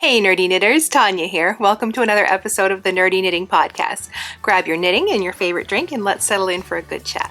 Hey nerdy knitters, Tanya here. Welcome to another episode of the Nerdy Knitting Podcast. Grab your knitting and your favorite drink and let's settle in for a good chat.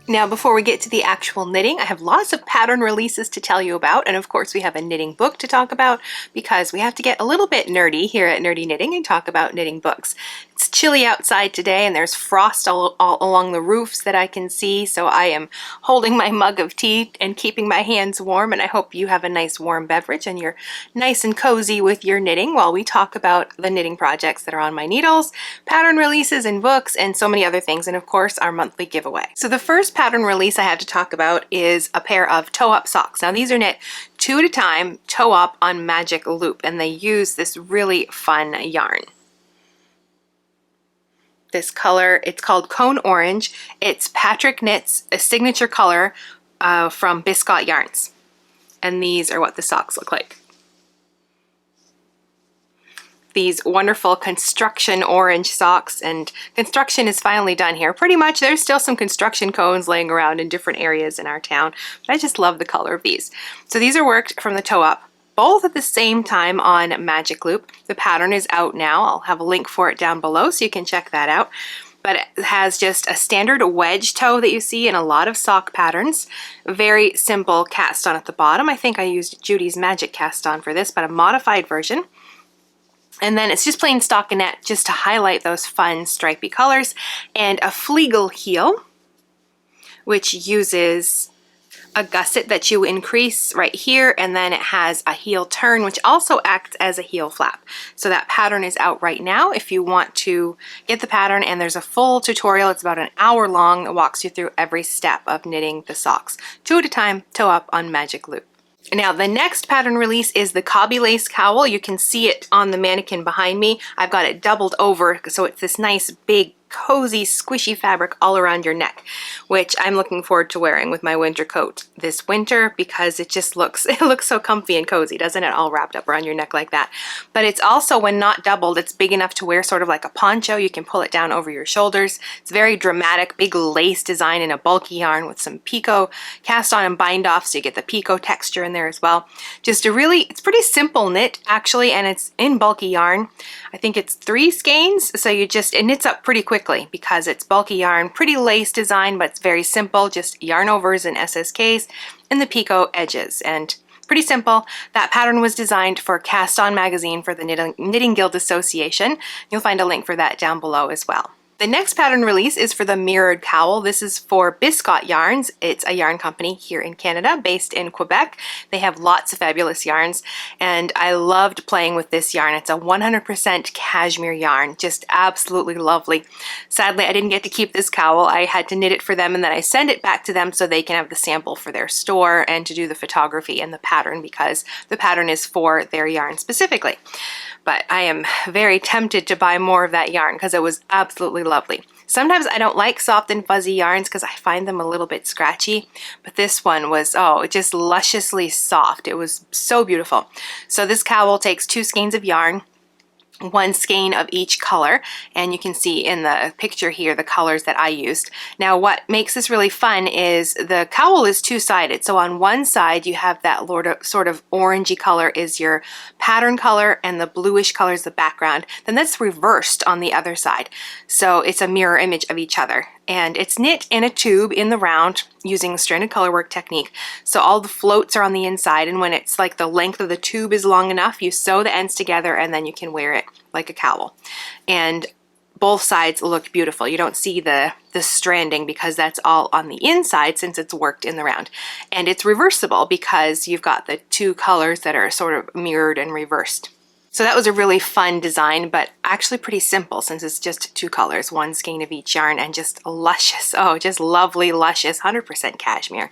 Now, before we get to the actual knitting, I have lots of pattern releases to tell you about, and of course we have a knitting book to talk about because we have to get a little bit nerdy here at Nerdy Knitting and talk about knitting books. It's chilly outside today and there's frost all along the roofs that I can see, so I am holding my mug of tea and keeping my hands warm, and I hope you have a nice warm beverage and you're nice and cozy with your knitting while we talk about the knitting projects that are on my needles, pattern releases and books, and so many other things, and of course our monthly giveaway. So the first pattern release I have to talk about is a pair of toe-up socks. Now these are knit 2 at a time, toe-up on magic loop, and they use this really fun yarn. This color, it's called Cone Orange. It's Patrick Knits, a signature color from Biscot Yarns. And these are what the socks look like. These wonderful construction orange socks, and construction is finally done here. Pretty much there's still some construction cones laying around in different areas in our town, but I just love the color of these. So these are worked from the toe up, both at the same time on Magic Loop. The pattern is out now. I'll have a link for it down below so you can check that out. But it has just a standard wedge toe that you see in a lot of sock patterns. Very simple cast on at the bottom. I think I used Judy's Magic cast on for this, but a modified version. And then it's just plain stockinette just to highlight those fun stripy colors, and a fleagle heel, which uses a gusset that you increase right here, and then it has a heel turn which also acts as a heel flap. So that pattern is out right now if you want to get the pattern, and there's a full tutorial. It's about an hour long that walks you through every step of knitting the socks 2 at a time, toe up on Magic Loop. Now the next pattern release is the Cobby lace cowl. You can see it on the mannequin behind me. I've got it doubled over so it's this nice big cozy squishy fabric all around your neck, which I'm looking forward to wearing with my winter coat this winter because it just looks so comfy and cozy, doesn't it, all wrapped up around your neck like that. But it's also, when not doubled, it's big enough to wear sort of like a poncho. You can pull it down over your shoulders. It's very dramatic, big lace design in a bulky yarn with some picot cast on and bind off, so you get the picot texture in there as well. Just a really, it's pretty simple knit actually, and it's in bulky yarn. I think it's 3 skeins, so it knits up pretty quickly because it's bulky yarn, pretty lace design, but it's very simple, just yarn overs and SSKs and the picot edges, and pretty simple. That pattern was designed for Cast On magazine for the Knitting Guild Association. You'll find a link for that down below as well. The next pattern release is for the mirrored cowl. This is for Biscot Yarns. It's a yarn company here in Canada based in Quebec. They have lots of fabulous yarns, and I loved playing with this yarn. It's a 100% cashmere yarn, just absolutely lovely. Sadly, I didn't get to keep this cowl. I had to knit it for them and then I send it back to them so they can have the sample for their store and to do the photography and the pattern, because the pattern is for their yarn specifically. But I am very tempted to buy more of that yarn because it was absolutely lovely. Sometimes I don't like soft and fuzzy yarns because I find them a little bit scratchy, but this one was, just lusciously soft. It was so beautiful. So this cowl takes 2 skeins of yarn, 1 skein of each color, and you can see in the picture here the colors that I used. Now what makes this really fun is the cowl is 2-sided, so on one side you have that sort of orangey color is your pattern color and the bluish color is the background. Then that's reversed on the other side, so it's a mirror image of each other. And it's knit in a tube in the round using stranded colorwork technique. So all the floats are on the inside, and when it's like the length of the tube is long enough, you sew the ends together and then you can wear it like a cowl. And both sides look beautiful. You don't see the stranding because that's all on the inside since it's worked in the round. And it's reversible because you've got the 2 colors that are sort of mirrored and reversed. So that was a really fun design, but actually pretty simple since it's just 2 colors, 1 skein of each yarn, and just luscious. Oh, just lovely, luscious, 100% cashmere.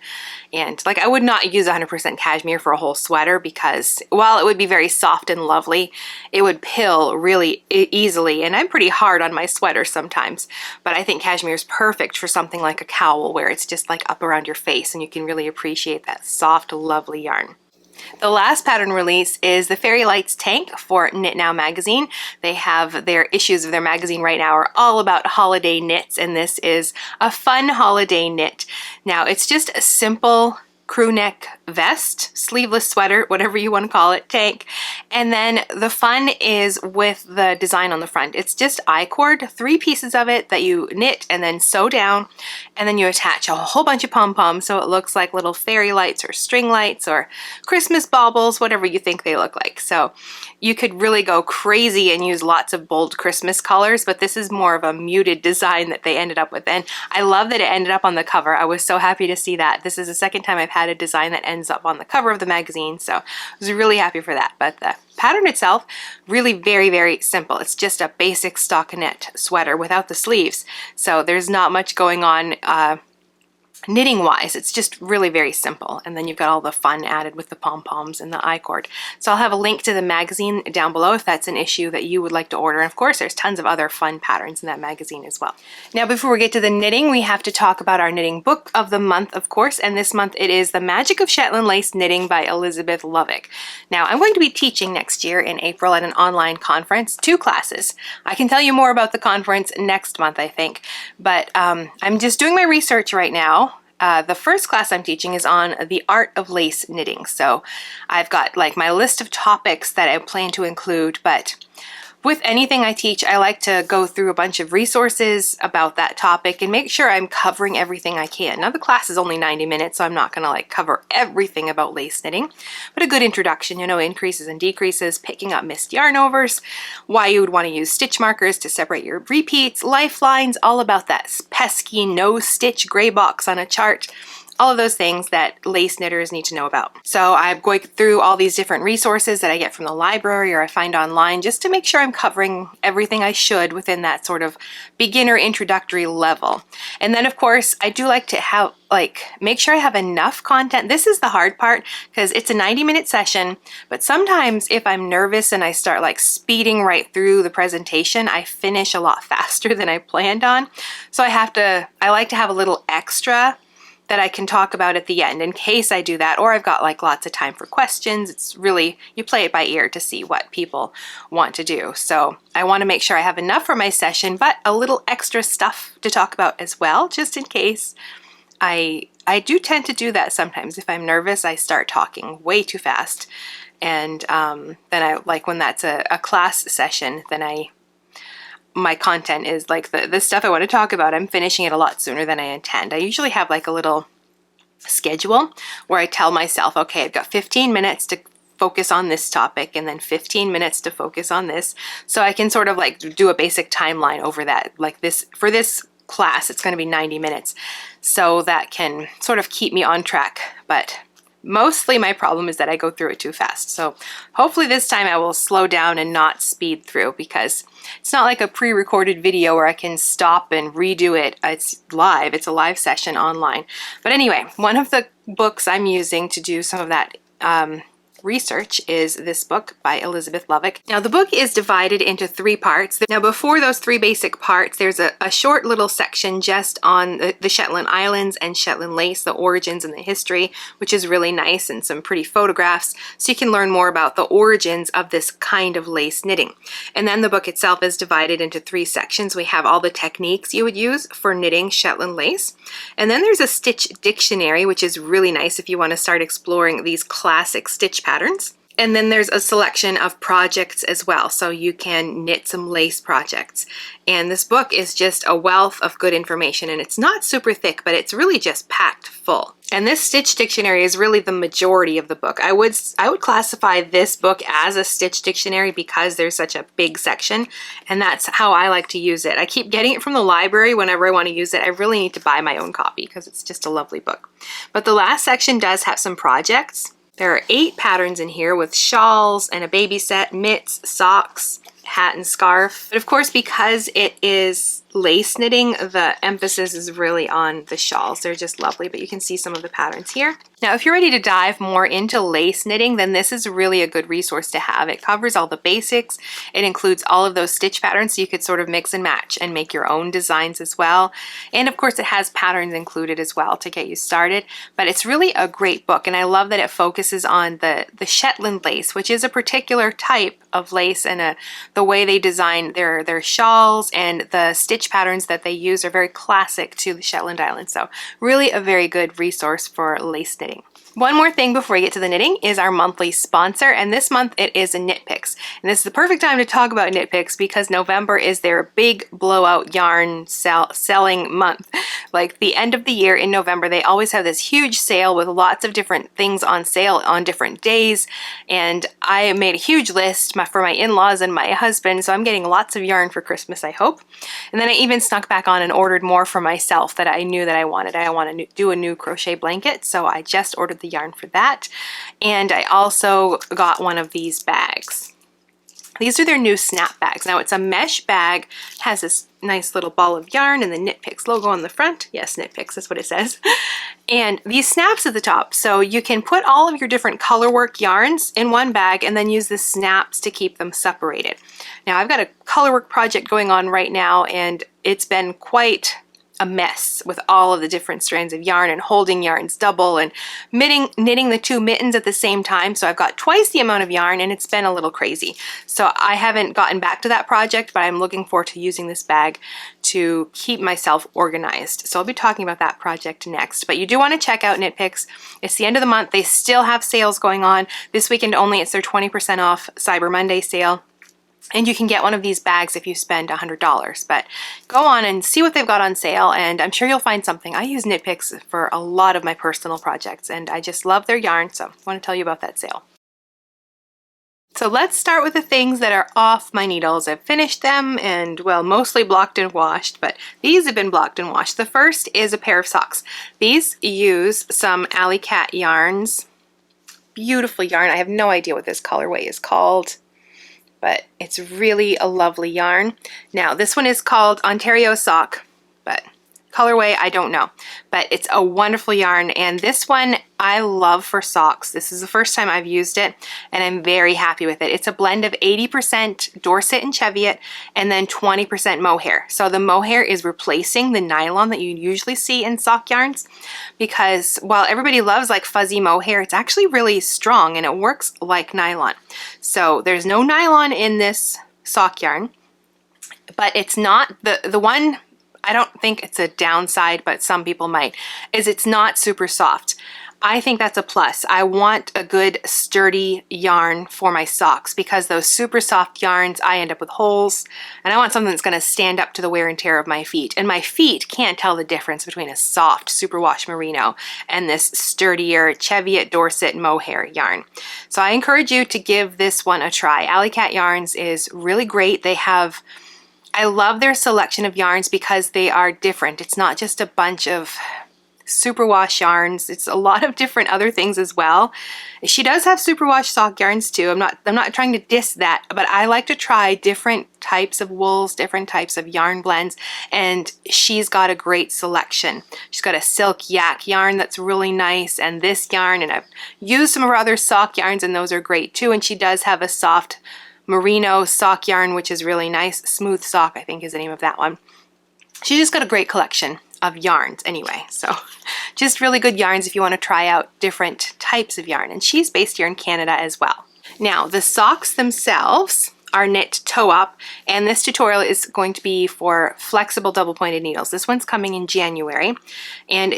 And like, I would not use 100% cashmere for a whole sweater because while it would be very soft and lovely, it would pill really easily, and I'm pretty hard on my sweaters sometimes. But I think cashmere is perfect for something like a cowl where it's just like up around your face and you can really appreciate that soft, lovely yarn. The last pattern release is the Fairy Lights tank for Knit Now magazine. They have their issues of their magazine right now are all about holiday knits, and this is a fun holiday knit. Now it's just a simple crew neck vest, sleeveless sweater, whatever you want to call it, tank. And then the fun is with the design on the front. It's just I-cord, 3 pieces of it that you knit and then sew down, and then you attach a whole bunch of pom-poms so it looks like little fairy lights or string lights or Christmas baubles, whatever you think they look like. So you could really go crazy and use lots of bold Christmas colors, but this is more of a muted design that they ended up with. And I love that it ended up on the cover. I was so happy to see that. This is the second time I've had a design that ends up on the cover of the magazine, so I was really happy for that. But the pattern itself, really very, very simple. It's just a basic stockinette sweater without the sleeves. So there's not much going on knitting wise. It's just really very simple, and then you've got all the fun added with the pom-poms and the I-cord. So I'll have a link to the magazine down below if that's an issue that you would like to order, and of course there's tons of other fun patterns in that magazine as well. Now before we get to the knitting, we have to talk about our knitting book of the month, of course, and this month it is The Magic of Shetland Lace Knitting by Elizabeth Lovick. Now I'm going to be teaching next year in April at an online conference, 2 classes. I can tell you more about the conference next month, I think, but I'm just doing my research right now. The first class I'm teaching is on the art of lace knitting. So I've got like my list of topics that I plan to include, but with anything I teach, I like to go through a bunch of resources about that topic and make sure I'm covering everything I can. Now the class is only 90 minutes, so I'm not gonna like cover everything about lace knitting, but a good introduction, you know, increases and decreases, picking up missed yarn overs, why you would wanna use stitch markers to separate your repeats, lifelines, all about that pesky no stitch gray box on a chart. All of those things that lace knitters need to know about. So I'm going through all these different resources that I get from the library or I find online just to make sure I'm covering everything I should within that sort of beginner introductory level. And then of course, I do like to have make sure I have enough content. This is the hard part because it's a 90-minute session, but sometimes if I'm nervous and I start like speeding right through the presentation, I finish a lot faster than I planned on. So I like to have a little extra that I can talk about at the end in case I do that, or I've got like lots of time for questions. It's really, you play it by ear to see what people want to do. So I want to make sure I have enough for my session, but a little extra stuff to talk about as well, just in case. I do tend to do that sometimes. If I'm nervous, I start talking way too fast. And then I, like when that's a class session, then my content is like the stuff I want to talk about, I'm finishing it a lot sooner than I intend. I usually have like a little schedule where I tell myself, okay, I've got 15 minutes to focus on this topic and then 15 minutes to focus on this. So I can sort of like do a basic timeline over that. Like this, for this class, it's going to be 90 minutes. So that can sort of keep me on track. But mostly my problem is that I go through it too fast. So hopefully this time I will slow down and not speed through, because it's not like a pre-recorded video where I can stop and redo it. It's live. It's a live session online. But anyway, one of the books I'm using to do some of that research is this book by Elizabeth Lovick. Now the book is divided into 3 parts. Now before those 3 basic parts, there's a short little section just on the Shetland Islands and Shetland lace, the origins and the history, which is really nice, and some pretty photographs, so you can learn more about the origins of this kind of lace knitting. And then the book itself is divided into 3 sections. We have all the techniques you would use for knitting Shetland lace. And then there's a stitch dictionary, which is really nice if you want to start exploring these classic stitch patterns. And then there's a selection of projects as well, so you can knit some lace projects. And this book is just a wealth of good information, and it's not super thick, but it's really just packed full. And this stitch dictionary is really the majority of the book. I would classify this book as a stitch dictionary because there's such a big section, and that's how I like to use it. I keep getting it from the library whenever I want to use it. I really need to buy my own copy because it's just a lovely book. But the last section does have some projects. There are 8 patterns in here with shawls and a baby set, mitts, socks, hat and scarf. But of course, because it is lace knitting, the emphasis is really on the shawls. They're just lovely, but you can see some of the patterns here. Now, if you're ready to dive more into lace knitting, then this is really a good resource to have. It covers all the basics. It includes all of those stitch patterns, so you could sort of mix and match and make your own designs as well. And of course, it has patterns included as well to get you started. But it's really a great book, and I love that it focuses on the Shetland lace, which is a particular type of lace, and the way they design their shawls and the stitch patterns that they use are very classic to the Shetland Islands. So really a very good resource for lace knitting. One more thing before we get to the knitting is our monthly sponsor, and this month it is Knit Picks. And this is the perfect time to talk about Knit Picks because November is their big blowout yarn selling month. Like the end of the year in November, they always have this huge sale with lots of different things on sale on different days. And I made a huge list for my in-laws and my husband, so I'm getting lots of yarn for Christmas, I hope. And then I even snuck back on and ordered more for myself that I knew that I wanted. I want to do a new crochet blanket, so I just ordered the yarn for that. And I also got one of these bags. These are their new snap bags. Now it's a mesh bag, has this nice little ball of yarn and the Knit Picks logo on the front. Yes, Knit Picks, that's what it says. And these snaps at the top, so you can put all of your different colorwork yarns in one bag and then use the snaps to keep them separated. Now I've got a colorwork project going on right now, and it's been quite a mess with all of the different strands of yarn and holding yarns double and knitting the two mittens at the same time. So I've got twice the amount of yarn and it's been a little crazy. So I haven't gotten back to that project, but I'm looking forward to using this bag to keep myself organized. So I'll be talking about that project next. But you do want to check out Knit Picks. It's the end of the month. They still have sales going on. This weekend only, it's their 20% off Cyber Monday sale. And you can get one of these bags if you spend $100. But go on and see what they've got on sale, and I'm sure you'll find something. I use Knit Picks for a lot of my personal projects, and I just love their yarn, so I want to tell you about that sale. So let's start with the things that are off my needles. I've finished them and, well, mostly blocked and washed, but these have been blocked and washed. The first is a pair of socks. These use some Aleks yarns. Beautiful yarn. I have no idea what this colorway is called, but it's really a lovely yarn. Now, this one is called Ontario Sock, but colorway, I don't know. But it's a wonderful yarn, and this one I love for socks. This is the first time I've used it, and I'm very happy with it. It's a blend of 80% Dorset and Cheviot, and then 20% mohair. So the mohair is replacing the nylon that you usually see in sock yarns, because while everybody loves like fuzzy mohair, it's actually really strong and it works like nylon. So there's no nylon in this sock yarn, but it's not the one. I don't think it's a downside, but some people might, is it's not super soft. I think that's a plus. I want a good sturdy yarn for my socks because those super soft yarns, I end up with holes, and I want something that's going to stand up to the wear and tear of my feet. And my feet can't tell the difference between a soft superwash merino and this sturdier Cheviot Dorset mohair yarn. So I encourage you to give this one a try. Aleks Yarns is really great. I love their selection of yarns because they are different. It's not just a bunch of superwash yarns. It's a lot of different other things as well. She does have superwash sock yarns too. I'm not trying to diss that, but I like to try different types of wools, different types of yarn blends, and she's got a great selection. She's got a silk yak yarn that's really nice, and this yarn, and I've used some of her other sock yarns and those are great too, and she does have a soft merino sock yarn, which is really nice. Smooth Sock, I think, is the name of that one. She's just got a great collection of yarns anyway. So just really good yarns if you want to try out different types of yarn. And she's based here in Canada as well. Now, the socks themselves are knit toe up, and this tutorial is going to be for flexible double pointed needles. This one's coming in January, and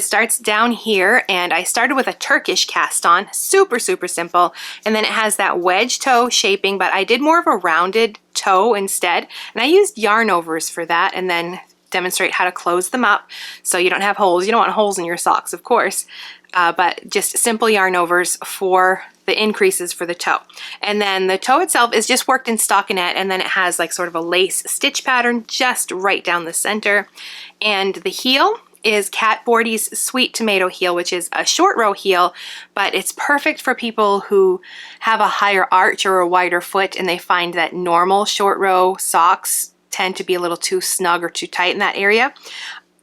starts down here, and I started with a Turkish cast on, super simple, and then it has that wedge toe shaping, but I did more of a rounded toe instead, and I used yarn overs for that, and then demonstrate how to close them up so you don't have holes. You don't want holes in your socks, of course, but just simple yarn overs for the increases for the toe. And then the toe itself is just worked in stockinette, and then it has like sort of a lace stitch pattern just right down the center. And the heel is Cat Bordy's Sweet Tomato heel, which is a short row heel, but it's perfect for people who have a higher arch or a wider foot and they find that normal short row socks tend to be a little too snug or too tight in that area.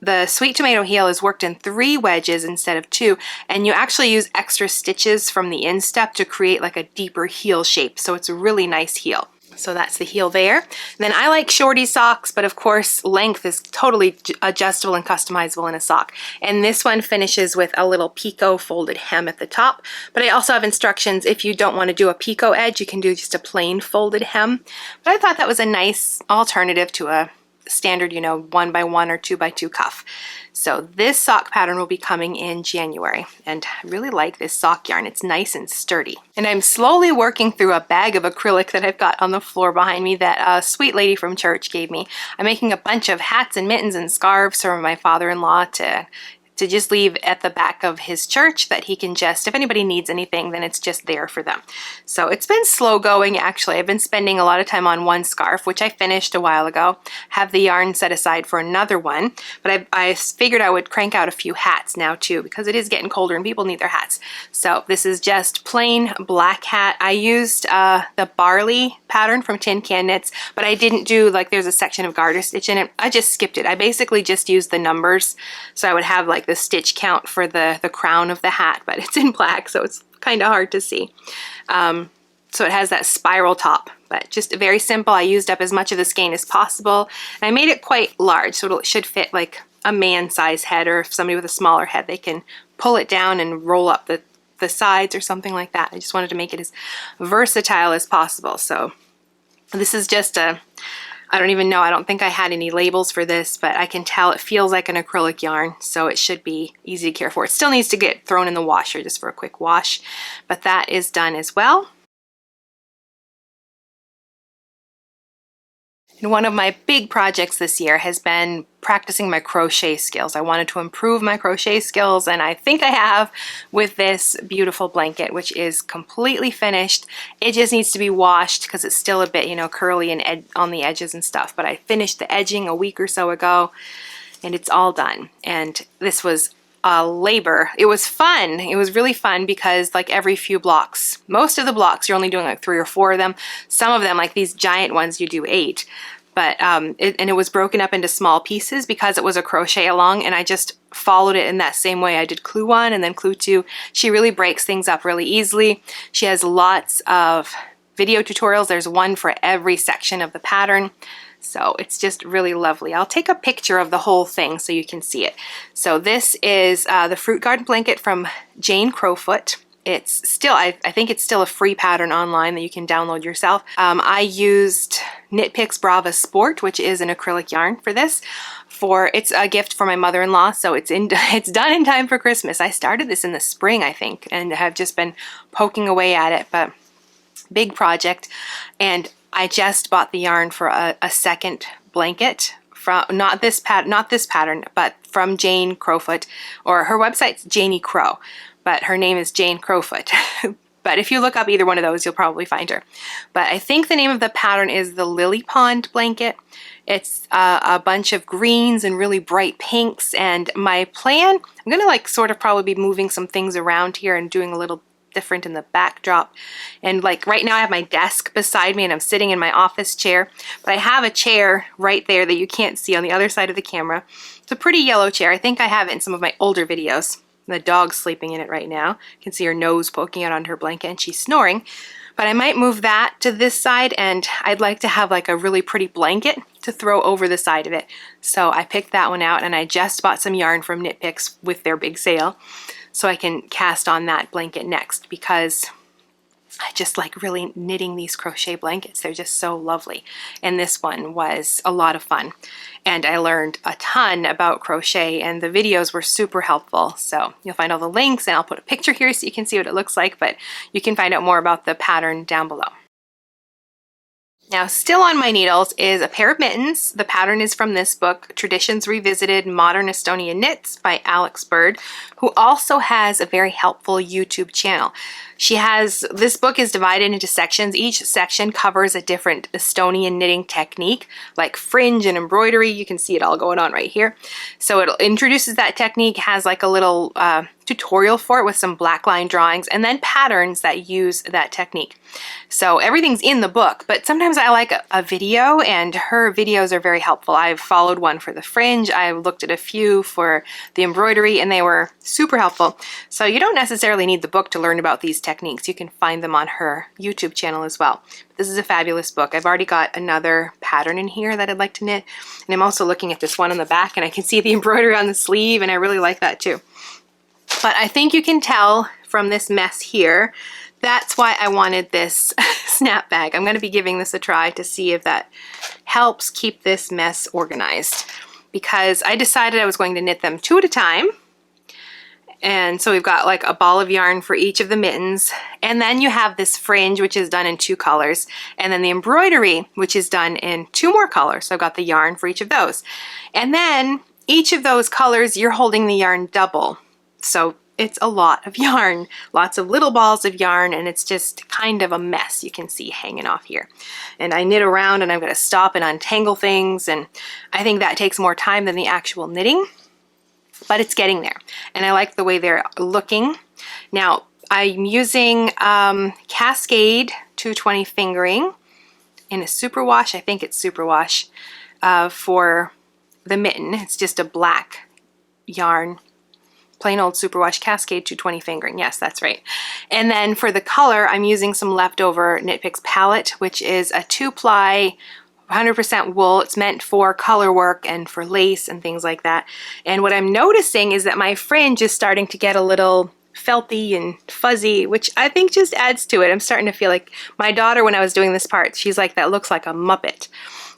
The Sweet Tomato heel is worked in 3 wedges instead of 2, and you actually use extra stitches from the instep to create like a deeper heel shape, so it's a really nice heel. So that's the heel there. Then I like shorty socks, but of course length is totally adjustable and customizable in a sock. And this one finishes with a little picot folded hem at the top, but I also have instructions if you don't want to do a picot edge, you can do just a plain folded hem. But I thought that was a nice alternative to a standard, you know, 1x1 or 2x2 cuff. So this sock pattern will be coming in January, and I really like this sock yarn. It's nice and sturdy. And I'm slowly working through a bag of acrylic that I've got on the floor behind me that a sweet lady from church gave me. I'm making a bunch of hats and mittens and scarves for my father-in-law to just leave at the back of his church, that he can just, if anybody needs anything, then it's just there for them. So it's been slow going, actually. I've been spending a lot of time on one scarf, which I finished a while ago, have the yarn set aside for another one, but I figured I would crank out a few hats now too, because it is getting colder and people need their hats. So this is just plain black hat. I used the barley pattern from Tin Can Knits, but I didn't do, like, there's a section of garter stitch in it. I just skipped it. I basically just used the numbers, so I would have like the stitch count for the crown of the hat, but it's in black, so it's kind of hard to see. So it has that spiral top, but just very simple. I used up as much of the skein as possible, and I made it quite large, so it should fit like a man-size head, or if somebody with a smaller head, they can pull it down and roll up the sides or something like that. I just wanted to make it as versatile as possible. So this is just a, I don't even know, I don't think I had any labels for this, but I can tell it feels like an acrylic yarn, so it should be easy to care for. It still needs to get thrown in the washer just for a quick wash, but that is done as well. And one of my big projects this year has been practicing my crochet skills. I wanted to improve my crochet skills, and I think I have with this beautiful blanket, which is completely finished. It just needs to be washed because it's still a bit, you know, curly and on the edges and stuff. But I finished the edging a week or so ago, and it's all done. And this was a labor. It was fun. It was really fun because, like, every few blocks, most of the blocks, you're only doing like 3 or 4 of them. Some of them, like these giant ones, you do 8. But it was broken up into small pieces because it was a crochet along, and I just followed it in that same way. I did clue 1 and then clue 2. She really breaks things up really easily. She has lots of video tutorials. There's one for every section of the pattern. So it's just really lovely. I'll take a picture of the whole thing so you can see it. So this is the Fruit Garden blanket from Jane Crowfoot. It's still, I think it's still a free pattern online that you can download yourself. I used Knit Picks Brava Sport, which is an acrylic yarn for this. It's a gift for my mother-in-law, so it's done in time for Christmas. I started this in the spring, I think, and have just been poking away at it, but big project. And I just bought the yarn for a second blanket from, not this pattern, but from Jane Crowfoot, or her website's Janie Crow, but her name is Jane Crowfoot. But if you look up either one of those, you'll probably find her. But I think the name of the pattern is the Lily Pond blanket. It's a bunch of greens and really bright pinks, and my plan, I'm gonna like sort of probably be moving some things around here and doing a little different in the backdrop. And like right now I have my desk beside me and I'm sitting in my office chair, but I have a chair right there that you can't see on the other side of the camera. It's a pretty yellow chair. I think I have it in some of my older videos. The dog's sleeping in it right now. You can see her nose poking out under her blanket and she's snoring. But I might move that to this side, and I'd like to have like a really pretty blanket to throw over the side of it. So I picked that one out, and I just bought some yarn from Knit Picks with their big sale, so I can cast on that blanket next, because I just like really knitting these crochet blankets. They're just so lovely. And this one was a lot of fun. And I learned a ton about crochet, and the videos were super helpful. So you'll find all the links, and I'll put a picture here so you can see what it looks like, but you can find out more about the pattern down below. Now, still on my needles is a pair of mittens. The pattern is from this book, Traditions Revisited, Modern Estonian Knits by Aleks Byrd, who also has a very helpful YouTube channel. This book is divided into sections. Each section covers a different Estonian knitting technique, like fringe and embroidery. You can see it all going on right here. So it introduces that technique, has like a little tutorial for it with some black line drawings, and then patterns that use that technique. So everything's in the book, but sometimes I like a video, and her videos are very helpful. I've followed one for the fringe, I've looked at a few for the embroidery, and they were super helpful. So you don't necessarily need the book to learn about these techniques. You can find them on her YouTube channel as well. This is a fabulous book. I've already got another pattern in here that I'd like to knit, and I'm also looking at this one on the back, and I can see the embroidery on the sleeve, and I really like that too. But I think you can tell from this mess here, that's why I wanted this snap bag. I'm going to be giving this a try to see if that helps keep this mess organized, because I decided I was going to knit them 2 at a time. And so we've got like a ball of yarn for each of the mittens, and then you have this fringe, which is done in 2 colors, and then the embroidery, which is done in 2 more colors. So I've got the yarn for each of those, and then each of those colors you're holding the yarn double, so it's a lot of yarn, lots of little balls of yarn, and it's just kind of a mess, you can see hanging off here. And I knit around and I've got to stop and untangle things, and I think that takes more time than the actual knitting. But it's getting there, and I like the way they're looking. Now I'm using Cascade 220 fingering in a superwash. I think it's superwash for the mitten. It's just a black yarn, plain old superwash Cascade 220 fingering. Yes, that's right. And then for the color, I'm using some leftover Knit Picks palette, which is a 2-ply 100% wool. It's meant for color work and for lace and things like that. And what I'm noticing is that my fringe is starting to get a little felty and fuzzy, which I think just adds to it. I'm starting to feel like my daughter, when I was doing this part, she's like, that looks like a Muppet.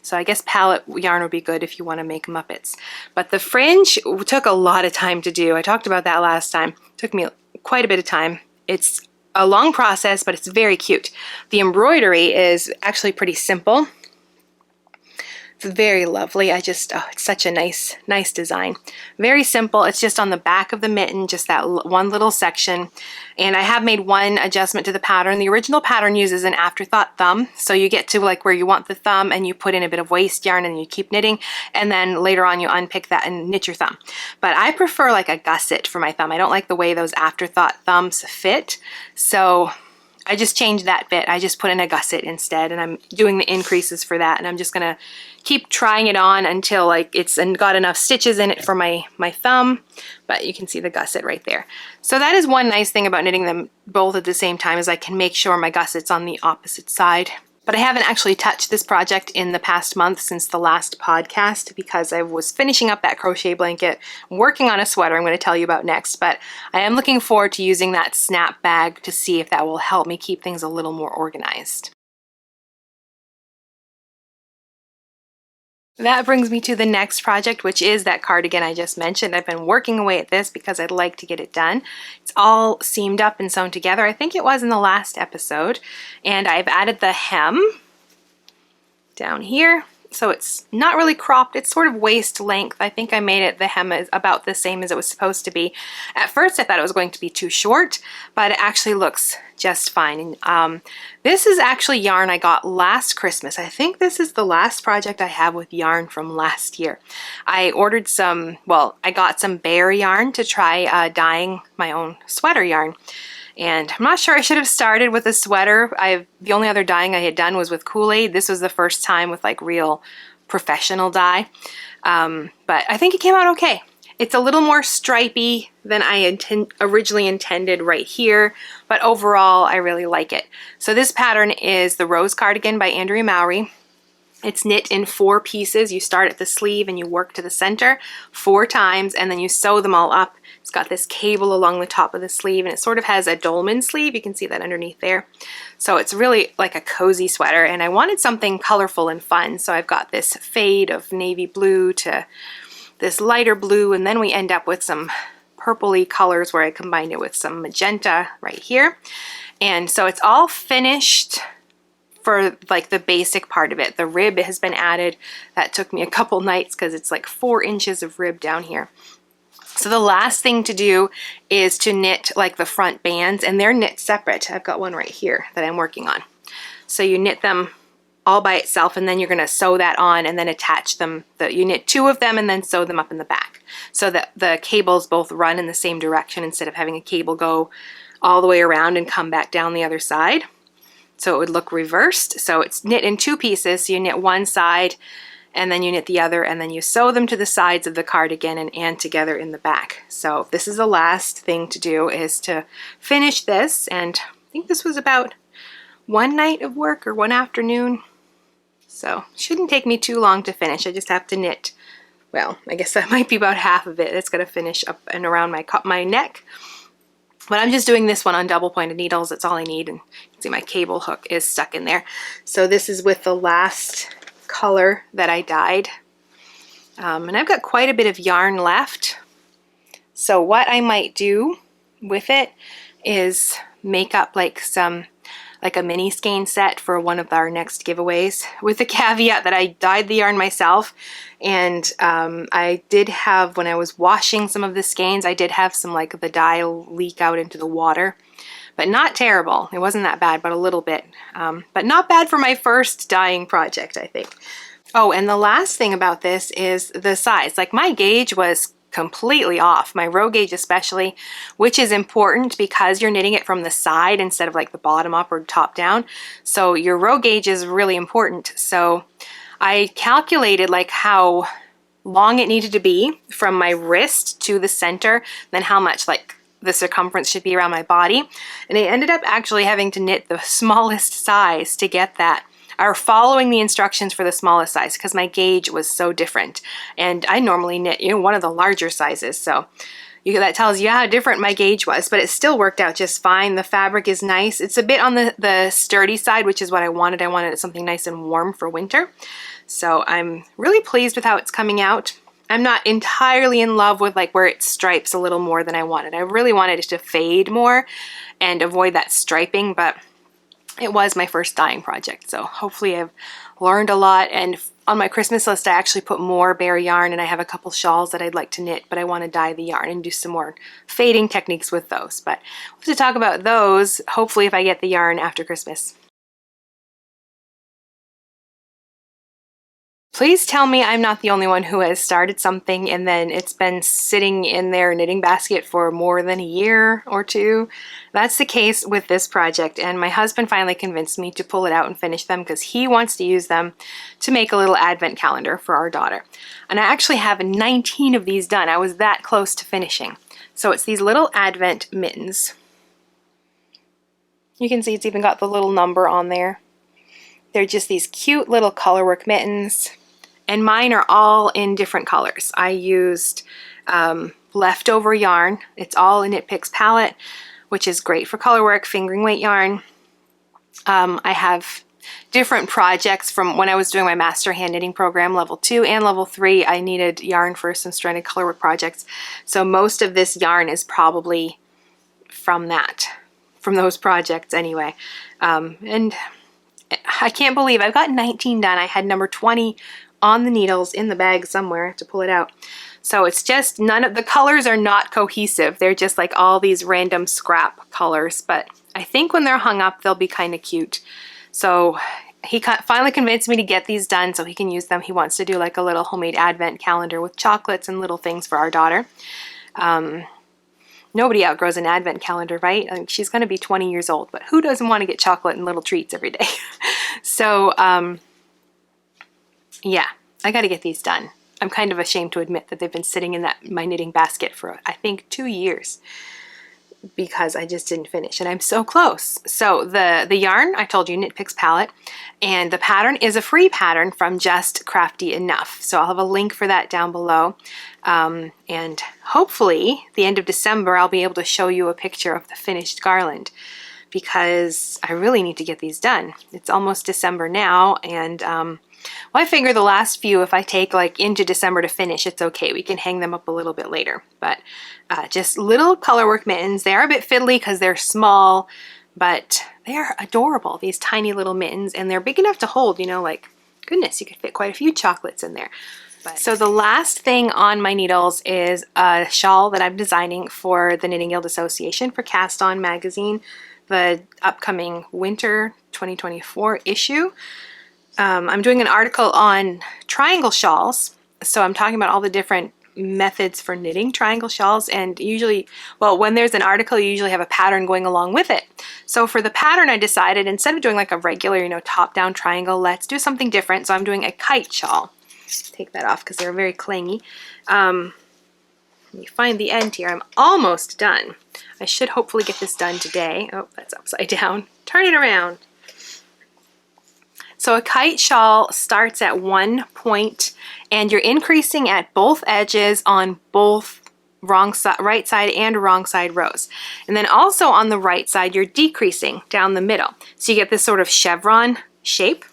So I guess palette yarn would be good if you want to make Muppets. But the fringe took a lot of time to do. I talked about that last time. It took me quite a bit of time. It's a long process, but it's very cute. The embroidery is actually pretty simple. It's very lovely. Oh, it's such a nice design. Very simple. It's just on the back of the mitten, just that one little section. And I have made one adjustment to the pattern. The original pattern uses an afterthought thumb. So you get to like where you want the thumb and you put in a bit of waste yarn and you keep knitting. And then later on you unpick that and knit your thumb. But I prefer like a gusset for my thumb. I don't like the way those afterthought thumbs fit. So I just changed that bit. I just put in a gusset instead, and I'm doing the increases for that, and I'm just gonna keep trying it on until like it's got enough stitches in it for my thumb, but you can see the gusset right there. So that is one nice thing about knitting them both at the same time, is I can make sure my gusset's on the opposite side. But I haven't actually touched this project in the past month since the last podcast, because I was finishing up that crochet blanket, working on a sweater I'm going to tell you about next, but I am looking forward to using that snap bag to see if that will help me keep things a little more organized. That brings me to the next project, which is that cardigan I just mentioned. I've been working away at this because I'd like to get it done. It's all seamed up and sewn together. I think it was in the last episode. And I've added the hem down here. So it's not really cropped. It's sort of waist length. I think I made it, the hem is about the same as it was supposed to be. At first I thought it was going to be too short, but it actually looks just fine. This is actually yarn I got last Christmas. I think this is the last project I have with yarn from last year. I ordered some, well, I got some bear yarn to try dyeing my own sweater yarn. And I'm not sure I should have started with a sweater. The only other dyeing I had done was with Kool-Aid. This was the first time with like real professional dye. But I think it came out okay. It's a little more stripy than I originally intended right here, but overall I really like it. So this pattern is the Rose Cardigan by Andrea Mowry. It's knit in 4 pieces. You start at the sleeve and you work to the center 4 times, and then you sew them all up. It's got this cable along the top of the sleeve, and it sort of has a dolman sleeve. You can see that underneath there. So it's really like a cozy sweater, and I wanted something colorful and fun. So I've got this fade of navy blue to this lighter blue, and then we end up with some purpley colors where I combined it with some magenta right here. And so it's all finished for like the basic part of it. The rib has been added. That took me a couple nights because it's like 4 inches of rib down here. So the last thing to do is to knit like the front bands, and they're knit separate. I've got one right here that I'm working on. So you knit them all by itself, and then you're going to sew that on and then attach them. You knit 2 of them and then sew them up in the back so that the cables both run in the same direction instead of having a cable go all the way around and come back down the other side. So it would look reversed. So it's knit in 2 pieces. So you knit one side and then you knit the other, and then you sew them to the sides of the cardigan and together in the back. So this is the last thing to do, is to finish this. And I think this was about 1 night of work or 1 afternoon. So it shouldn't take me too long to finish. I just have to knit, well, I guess that might be about half of it. It's going to finish up and around my neck. But I'm just doing this one on double pointed needles. That's all I need. And you can see my cable hook is stuck in there. So this is with the last color that I dyed. And I've got quite a bit of yarn left. So what I might do with it is make up like a mini skein set for one of our next giveaways, with the caveat that I dyed the yarn myself. And I did have, when I was washing some of the skeins, I did have some like the dye leak out into the water, but not terrible. It wasn't that bad, but a little bit. But not bad for my first dyeing project, I think. Oh, and the last thing about this is the size. Like my gauge was completely off, my row gauge especially, which is important because you're knitting it from the side instead of like the bottom up or top down. So your row gauge is really important. So I calculated like how long it needed to be from my wrist to the center, then how much like the circumference should be around my body. And I ended up actually having to knit the smallest size to get that, or following the instructions for the smallest size, because my gauge was so different. And I normally knit, you know, one of the larger sizes. So that tells you how different my gauge was, but it still worked out just fine. The fabric is nice. It's a bit on the sturdy side, which is what I wanted. I wanted something nice and warm for winter. So I'm really pleased with how it's coming out. I'm not entirely in love with like where it stripes a little more than I wanted. I really wanted it to fade more and avoid that striping, but it was my first dyeing project, so hopefully I've learned a lot. And on my Christmas list, I actually put more bare yarn, and I have a couple shawls that I'd like to knit, but I want to dye the yarn and do some more fading techniques with those. But we'll have to talk about those, hopefully, if I get the yarn after Christmas. Please tell me I'm not the only one who has started something and then it's been sitting in their knitting basket for more than a year or two. That's the case with this project, and my husband finally convinced me to pull it out and finish them because he wants to use them to make a little advent calendar for our daughter. And I actually have 19 of these done. I was that close to finishing. So it's these little advent mittens. You can see it's even got the little number on there. They're just these cute little colorwork mittens. And mine are all in different colors. I used leftover yarn. It's all a Knit Picks palette, which is great for colorwork, fingering weight yarn. I have different projects from when I was doing my master hand knitting program, level 2 and level 3. I needed yarn for some stranded colorwork projects. So most of this yarn is probably from those projects anyway. And I can't believe I've got 19 done. I had number 20 on the needles in the bag somewhere. I have to pull it out. So it's just none of the colors are not cohesive. They're just like all these random scrap colors, but I think when they're hung up, they'll be kind of cute. So he finally convinced me to get these done so he can use them. He wants to do like a little homemade advent calendar with chocolates and little things for our daughter. Nobody outgrows an advent calendar, right? I mean, she's going to be 20 years old, but who doesn't want to get chocolate and little treats every day? So, yeah, I got to get these done. I'm kind of ashamed to admit that they've been sitting in my knitting basket for, I think, 2 years because I just didn't finish, and I'm so close. So the yarn, I told you, Knit Picks palette, and the pattern is a free pattern from Just Crafty Enough. So I'll have a link for that down below. And hopefully, the end of December, I'll be able to show you a picture of the finished garland because I really need to get these done. It's almost December now, and well, I figure the last few, if I take like into December to finish, it's okay. We can hang them up a little bit later. But just little colorwork mittens. They are a bit fiddly because they're small, but they are adorable, these tiny little mittens, and they're big enough to hold, you know, like, goodness, you could fit quite a few chocolates in there. So the last thing on my needles is a shawl that I'm designing for the Knitting Guild Association for Cast On magazine, the upcoming winter 2024 issue. I'm doing an article on triangle shawls, so I'm talking about all the different methods for knitting triangle shawls, and usually, well, when there's an article, you usually have a pattern going along with it. So for the pattern, I decided instead of doing like a regular, you know, top-down triangle, let's do something different. So I'm doing a kite shawl. Take that off because they're very clingy. Let me find the end here. I'm almost done. I should hopefully get this done today. Oh, that's upside down. Turn it around. So a kite shawl starts at one point and you're increasing at both edges on both right side and wrong side rows. And then also on the right side, you're decreasing down the middle. So you get this sort of chevron shape.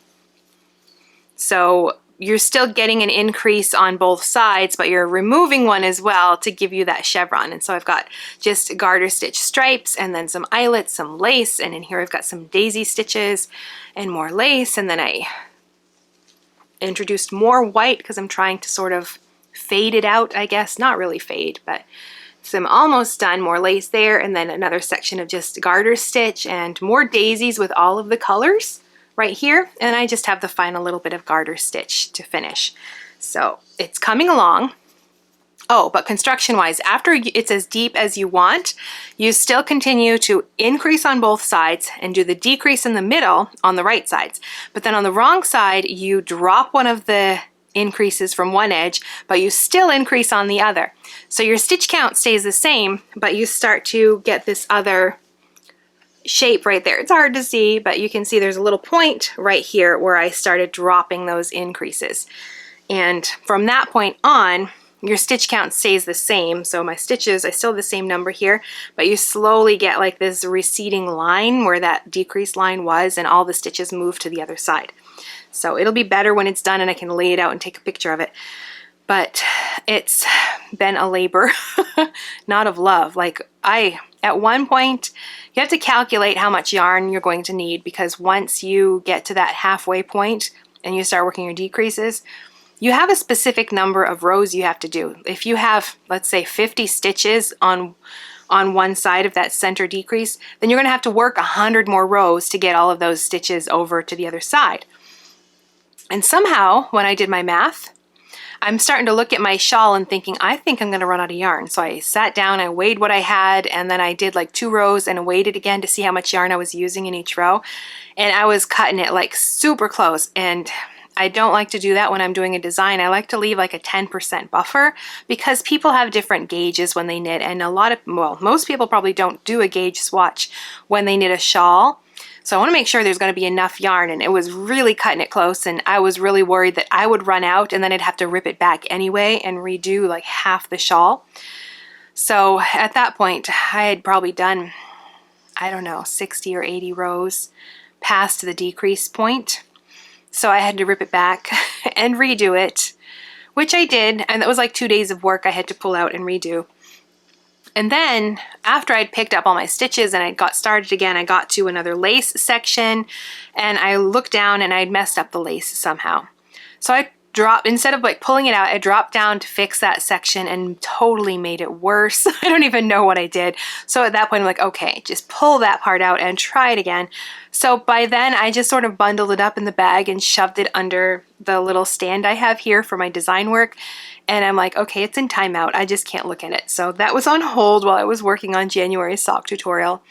So you're still getting an increase on both sides, but you're removing one as well to give you that chevron. And so I've got just garter stitch stripes and then some eyelets, some lace, and in here I've got some daisy stitches and more lace. And then I introduced more white because I'm trying to sort of fade it out, I guess. Not really fade, but so I'm almost done. More lace there, and then another section of just garter stitch and more daisies with all of the colors right here, and I just have the final little bit of garter stitch to finish. So it's coming along. Oh, but construction wise, after it's as deep as you want, you still continue to increase on both sides and do the decrease in the middle on the right sides. But then on the wrong side, you drop one of the increases from one edge, but you still increase on the other. So your stitch count stays the same, but you start to get this other shape right there. It's hard to see, but you can see there's a little point right here where I started dropping those increases. And from that point on, your stitch count stays the same. So my stitches, I still have the same number here, but you slowly get like this receding line where that decreased line was, and all the stitches move to the other side. So it'll be better when it's done and I can lay it out and take a picture of it. But it's been a labor, not of love. Like at one point, you have to calculate how much yarn you're going to need, because once you get to that halfway point and you start working your decreases, you have a specific number of rows you have to do. If you have, let's say, 50 stitches on one side of that center decrease, then you're going to have to work 100 more rows to get all of those stitches over to the other side. And somehow, when I did my math, I'm starting to look at my shawl and thinking, I think I'm going to run out of yarn. So I sat down, I weighed what I had, and then I did like 2 rows and weighed it again to see how much yarn I was using in each row. And I was cutting it like super close. And I don't like to do that when I'm doing a design. I like to leave like a 10% buffer, because people have different gauges when they knit. And most people probably don't do a gauge swatch when they knit a shawl. So I want to make sure there's going to be enough yarn, and it was really cutting it close, and I was really worried that I would run out and then I'd have to rip it back anyway and redo like half the shawl. So at that point, I had probably done, I don't know, 60 or 80 rows past the decrease point. So I had to rip it back and redo it, which I did, and that was like 2 days of work I had to pull out and redo. And then after I'd picked up all my stitches and I got started again, I got to another lace section, and I looked down and I'd messed up the lace somehow. So I dropped, instead of like pulling it out, I dropped down to fix that section and totally made it worse. I don't even know what I did. So at that point I'm like, okay, just pull that part out and try it again. So by then I just sort of bundled it up in the bag and shoved it under the little stand I have here for my design work. And I'm like, okay, it's in timeout. I just can't look at it. So that was on hold while I was working on January's sock tutorial.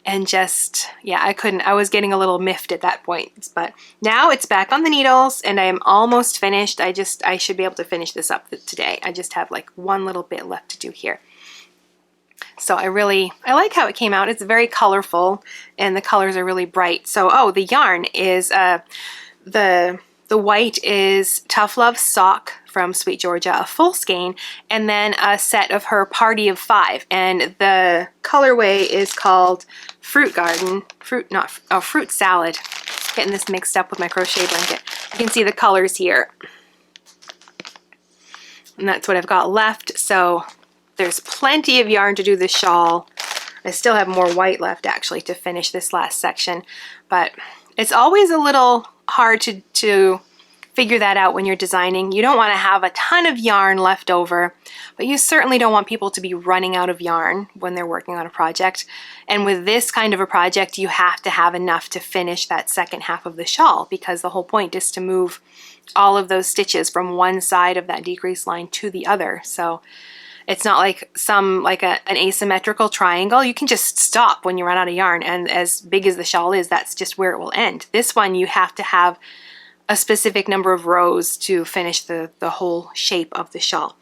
And just, yeah, I was getting a little miffed at that point. But now it's back on the needles and I am almost finished. I should be able to finish this up today. I just have like one little bit left to do here. So I like how it came out. It's very colorful and the colors are really bright. So, oh, the yarn is, the white is Tough Love Sock from Sweet Georgia, a full skein, and then a set of her Party of 5. And the colorway is called Fruit Salad. Getting this mixed up with my crochet blanket. You can see the colors here. And that's what I've got left. So there's plenty of yarn to do the shawl. I still have more white left actually to finish this last section, but it's always a little hard to figure that out when you're designing. You don't want to have a ton of yarn left over, but you certainly don't want people to be running out of yarn when they're working on a project. And with this kind of a project, you have to have enough to finish that second half of the shawl, because the whole point is to move all of those stitches from one side of that decrease line to the other. So it's not like an asymmetrical triangle. You can just stop when you run out of yarn, and as big as the shawl is, that's just where it will end. This one, you have to have a specific number of rows to finish the whole shape of the shawl.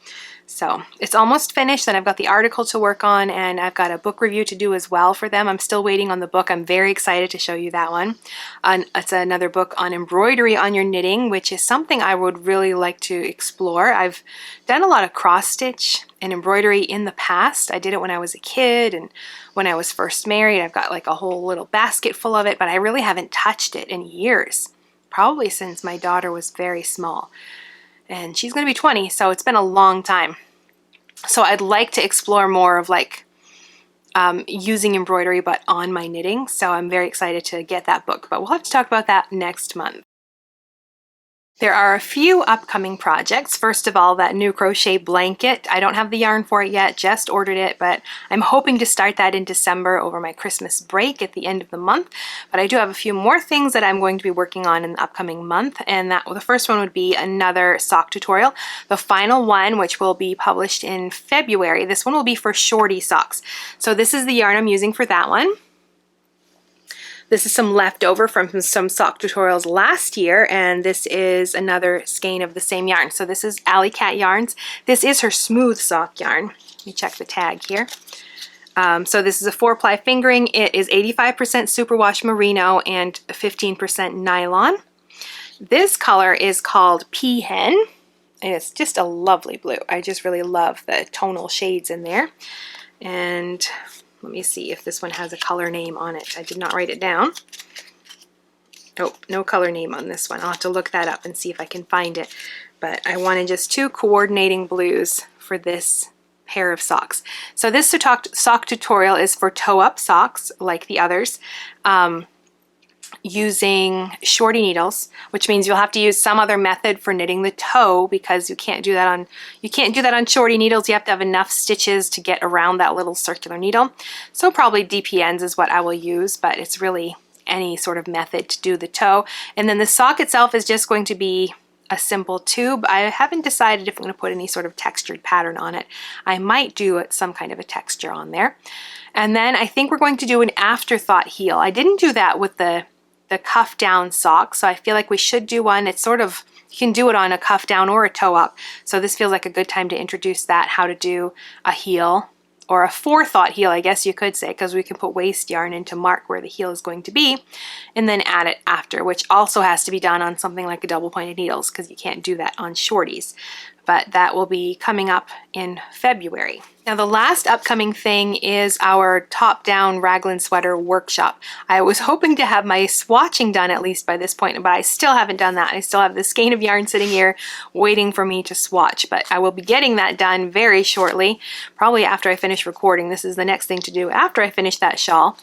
So it's almost finished, and I've got the article to work on, and I've got a book review to do as well for them. I'm still waiting on the book. I'm very excited to show you that one. It's another book on embroidery on your knitting, which is something I would really like to explore. I've done a lot of cross stitch and embroidery in the past. I did it when I was a kid and when I was first married. I've got like a whole little basket full of it, but I really haven't touched it in years, probably since my daughter was very small. And she's going to be 20, so it's been a long time. So I'd like to explore more of like using embroidery but on my knitting. So I'm very excited to get that book, but we'll have to talk about that next month. There are a few upcoming projects. First of all, that new crochet blanket. I don't have the yarn for it yet, just ordered it, but I'm hoping to start that in December over my Christmas break at the end of the month. But I do have a few more things that I'm going to be working on in the upcoming month, and the first one would be another sock tutorial. The final one, which will be published in February, this one will be for shorty socks. So this is the yarn I'm using for that one. This is some leftover from some sock tutorials last year, and this is another skein of the same yarn. So this is Aleks yarns. This is her smooth sock yarn. Let me check the tag here. So this is a 4-ply fingering. It is 85% superwash merino and 15% nylon. This color is called Peahen, and it's just a lovely blue. I just really love the tonal shades in there. And let me see if this one has a color name on it. I did not write it down. Oh, no color name on this one. I'll have to look that up and see if I can find it. But I wanted just 2 coordinating blues for this pair of socks. So this sock tutorial is for toe-up socks like the others, using shorty needles, which means you'll have to use some other method for knitting the toe, because you can't do that on shorty needles. You have to have enough stitches to get around that little circular needle. So probably DPNs is what I will use, but it's really any sort of method to do the toe. And then the sock itself is just going to be a simple tube. I haven't decided if I'm going to put any sort of textured pattern on it. I might do some kind of a texture on there. And then I think we're going to do an afterthought heel. I didn't do that with the cuff down sock, so I feel like we should do one. It's sort of, you can do it on a cuff down or a toe up, so this feels like a good time to introduce that, how to do a heel, or a forethought heel, I guess you could say, because we can put waste yarn in to mark where the heel is going to be and then add it after, which also has to be done on something like a double pointed needles, because you can't do that on shorties. But that will be coming up in February. Now the last upcoming thing is our top-down raglan sweater workshop. I was hoping to have my swatching done at least by this point, but I still haven't done that. I still have this skein of yarn sitting here waiting for me to swatch, but I will be getting that done very shortly, probably after I finish recording. This is the next thing to do after I finish that shawl.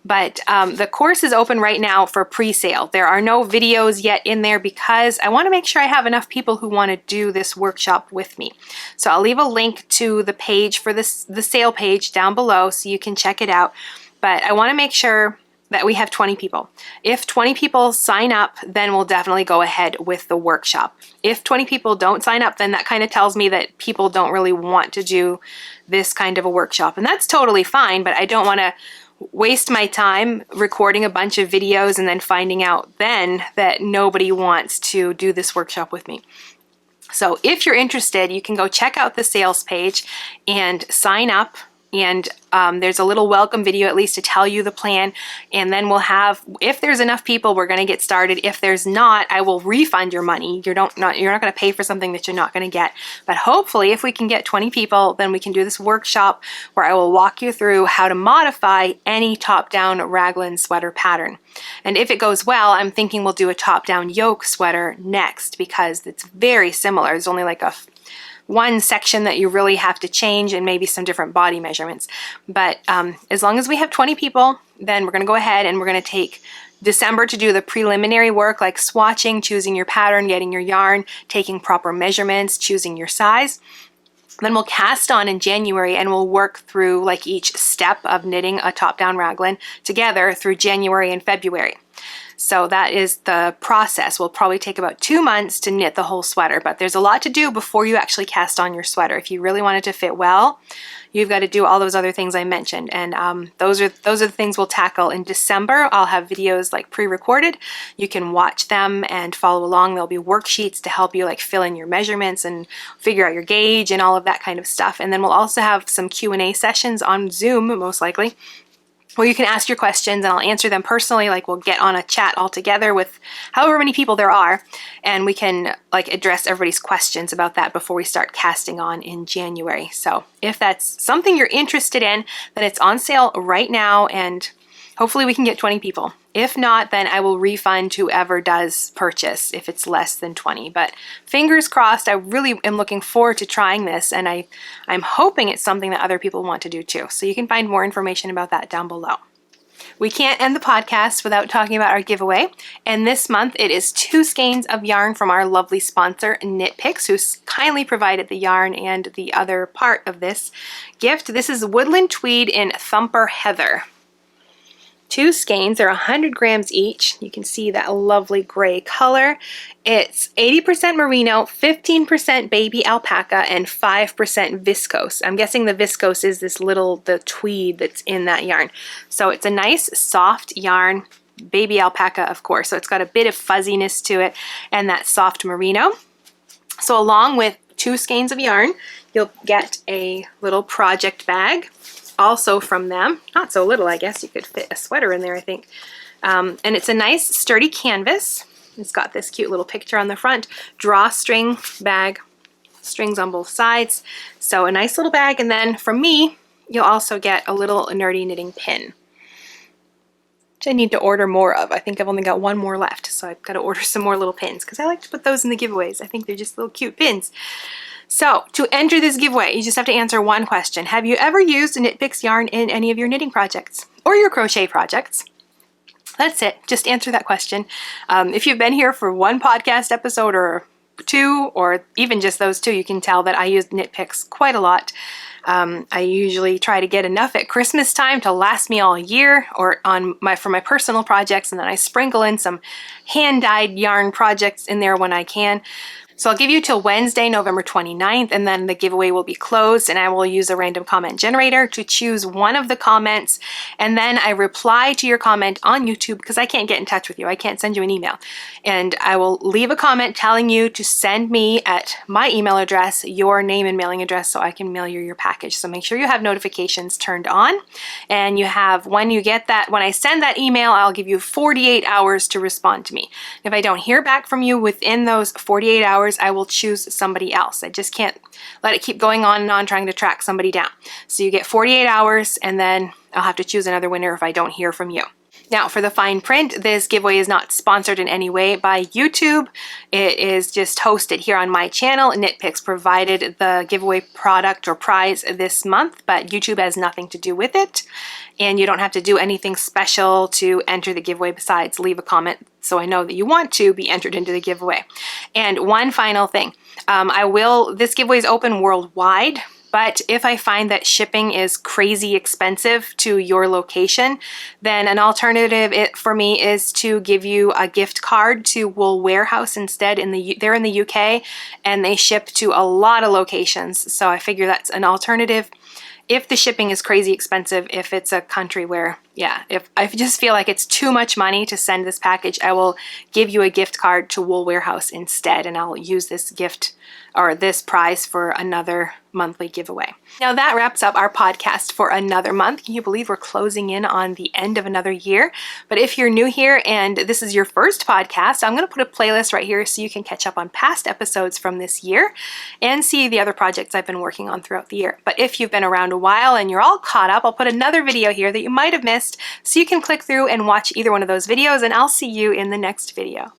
But the course is open right now for pre-sale. There are no videos yet in there because I want to make sure I have enough people who want to do this workshop with me. So I'll leave a link to the page for the sale page down below so you can check it out. But I want to make sure that we have 20 people. If 20 people sign up, then we'll definitely go ahead with the workshop. If 20 people don't sign up, then that kind of tells me that people don't really want to do this kind of a workshop. And that's totally fine, but I don't want to waste my time recording a bunch of videos and then finding out then that nobody wants to do this workshop with me. So if you're interested, you can go check out the sales page and sign up. And there's a little welcome video at least to tell you the plan, and then we'll have, if there's enough people, we're going to get started. If there's not, I will refund your money. You're not going to pay for something that you're not going to get. But hopefully if we can get 20 people, then we can do this workshop where I will walk you through how to modify any top-down raglan sweater pattern. And if it goes well, I'm thinking we'll do a top-down yoke sweater next, because it's very similar. There's only like one section that you really have to change and maybe some different body measurements. But as long as we have 20 people, then we're going to go ahead and we're going to take December to do the preliminary work like swatching, choosing your pattern, getting your yarn, taking proper measurements, choosing your size. Then we'll cast on in January and we'll work through like each step of knitting a top-down raglan together through January and February. So that is the process. Will probably take about 2 months to knit the whole sweater, but there's a lot to do before you actually cast on your sweater. If you really want it to fit well, you've got to do all those other things I mentioned, and those are the things we'll tackle in December. I'll have videos like pre-recorded. You can watch them and follow along. There'll be worksheets to help you like fill in your measurements and figure out your gauge and all of that kind of stuff. And then we'll also have some Q&A sessions on Zoom, most likely, where you can ask your questions and I'll answer them personally. Like we'll get on a chat all together with however many people there are, and we can like address everybody's questions about that before we start casting on in January. So if that's something you're interested in, then it's on sale right now, and hopefully we can get 20 people. If not, then I will refund whoever does purchase if it's less than 20. But fingers crossed, I really am looking forward to trying this, and I'm hoping it's something that other people want to do too. So you can find more information about that down below. We can't end the podcast without talking about our giveaway. And this month it is 2 skeins of yarn from our lovely sponsor, Knit Picks, who's kindly provided the yarn and the other part of this gift. This is Woodland Tweed in Thumper Heather. 2 skeins, they're 100 grams each. You can see that lovely gray color. It's 80% merino, 15% baby alpaca, and 5% viscose. I'm guessing the viscose is the tweed that's in that yarn. So it's a nice soft yarn, baby alpaca of course, so it's got a bit of fuzziness to it and that soft merino. So along with 2 skeins of yarn, you'll get a little project bag. Also from them, not so little, I guess you could fit a sweater in there, I think. And it's a nice sturdy canvas. It's got this cute little picture on the front, drawstring bag, strings on both sides. So a nice little bag, and then from me, you'll also get a little nerdy knitting pin, which I need to order more of. I think I've only got 1 more left, so I've got to order some more little pins because I like to put those in the giveaways. I think they're just little cute pins. So to enter this giveaway, you just have to answer one question. Have you ever used Knit Picks yarn in any of your knitting projects or your crochet projects? That's it. Just answer that question. If you've been here for 1 podcast episode or 2, or even just those 2, you can tell that I use Knit Picks quite a lot. I usually try to get enough at Christmas time to last me all year, or for my personal projects, and then I sprinkle in some hand-dyed yarn projects in there when I can. So I'll give you till Wednesday, November 29th, and then the giveaway will be closed, and I will use a random comment generator to choose one of the comments, and then I reply to your comment on YouTube because I can't get in touch with you. I can't send you an email. And I will leave a comment telling you to send me at my email address your name and mailing address so I can mail you your package. So make sure you have notifications turned on, and you have, when you get that, when I send that email, I'll give you 48 hours to respond to me. If I don't hear back from you within those 48 hours, I will choose somebody else. I just can't let it keep going on and on trying to track somebody down. So you get 48 hours, and then I'll have to choose another winner if I don't hear from you. Now for the fine print, this giveaway is not sponsored in any way by YouTube. It is just hosted here on my channel. Knit Picks provided the giveaway product or prize this month, but YouTube has nothing to do with it. And you don't have to do anything special to enter the giveaway besides leave a comment so I know that you want to be entered into the giveaway. And one final thing, this giveaway is open worldwide. But if I find that shipping is crazy expensive to your location, then an alternative for me is to give you a gift card to Wool Warehouse instead. They're in the UK, and they ship to a lot of locations. So I figure that's an alternative if the shipping is crazy expensive, if it's a country where, yeah, if I just feel like it's too much money to send this package, I will give you a gift card to Wool Warehouse instead, and I'll use this gift or this prize for another monthly giveaway. Now that wraps up our podcast for another month. Can you believe we're closing in on the end of another year? But if you're new here and this is your first podcast, I'm going to put a playlist right here so you can catch up on past episodes from this year and see the other projects I've been working on throughout the year. But if you've been around a while and you're all caught up, I'll put another video here that you might have missed so you can click through and watch either one of those videos, and I'll see you in the next video.